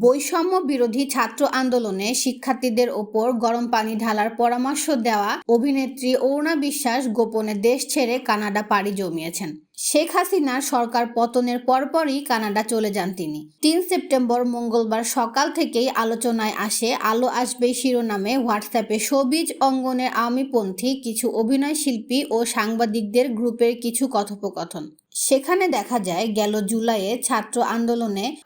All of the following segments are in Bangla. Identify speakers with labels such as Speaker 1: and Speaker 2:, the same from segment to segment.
Speaker 1: বৈষম্য বিরোধী ছাত্র আন্দোলনে শিক্ষার্থীদের ওপর গরম পানি ঢালার পরামর্শ দেওয়া অভিনেত্রী অরুণা বিশ্বাস গোপনে দেশ ছেড়ে কানাডা পাড়ি জমিয়েছেন। শেখ হাসিনার সরকার পতনের পরপরই কানাডা চলে যান তিনি। ৩ সেপ্টেম্বর মঙ্গলবার সকাল থেকেই আলোচনায় আসে আলো আসবে শিরোনামে হোয়াটসঅ্যাপে শোবিজ অঙ্গনের আওয়ামীপন্থী কিছু অভিনয় শিল্পী ও সাংবাদিকদের গ্রুপের কিছু কথোপকথন। সেখানে দেখা যায় গেল জুলাইয়ে ছাত্র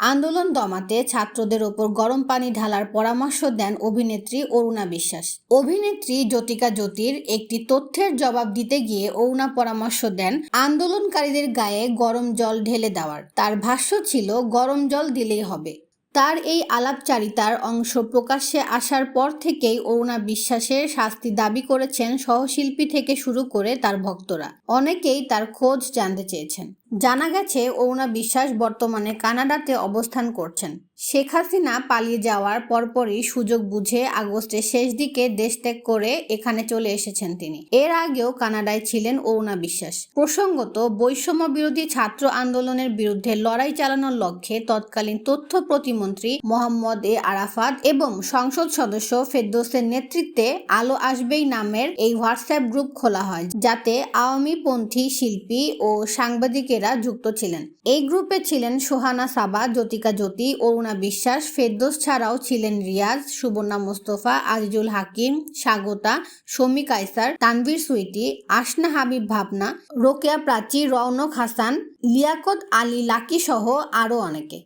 Speaker 1: আন্দোলন দমাতে ছাত্রদের ওপর গরম পানি ঢালার পরামর্শ দেন অভিনেত্রী অরুণা বিশ্বাস। অভিনেত্রী জ্যোতিকা জ্যোতির একটি তথ্যের জবাব দিতে গিয়ে অরুণা পরামর্শ দেন আন্দোলনকারীদের গায়ে গরম জল ঢেলে দেওয়ার। তার ভাষ্য ছিল গরম জল দিলেই হবে। তার এই আলাপচারিতার অংশ প্রকাশ্যে আসার পর থেকেই অরুণা বিশ্বাসের শাস্তি দাবি করেছেন সহশিল্পী থেকে শুরু করে তার ভক্তরা। অনেকেই তার খোঁজ জানতে চেয়েছেন। জানা গেছে অরুণা বিশ্বাস বর্তমানে কানাডাতে অবস্থান করছেন। শেখ হাসিনা পালিয়ে যাওয়ার পরপরই সুযোগ বুঝে আগস্টের শেষ দিকে দেশ ত্যাগ করে এখানে চলে এসেছেন তিনি। এর আগেও কানাডায় ছিলেন অরুণা বিশ্বাস। প্রসঙ্গত, বৈষম্য বিরোধী ছাত্র আন্দোলনের বিরুদ্ধে লড়াই চালানোর লক্ষ্যে তৎকালীন তথ্য প্রতিমন্ত্রী মোহাম্মদ এ আরাফাত এবং সংসদ সদস্য ফেরদৌসের নেতৃত্বে আলো আসবেই নামের এই হোয়াটসঅ্যাপ গ্রুপ খোলা হয়, যাতে আওয়ামীপন্থী শিল্পী ও সাংবাদিকেরা যুক্ত ছিলেন। এই গ্রুপে ছিলেন সোহানা সাবা, জ্যোতিকা জ্যোতি, অরুণা বিশ্বাস, ফেরদৌস ছাড়াও ছিলেন রিয়াজ, সুবর্ণা মোস্তফা, আজিজুল হাকিম, স্বাগতা, শমী কায়সার, তানভীর সুইটি, আসনা হাবিব ভাবনা, রোকেয়া প্রাচী, রওনক হাসান, লিয়াকত আলী লাকি সহ আরও অনেকে।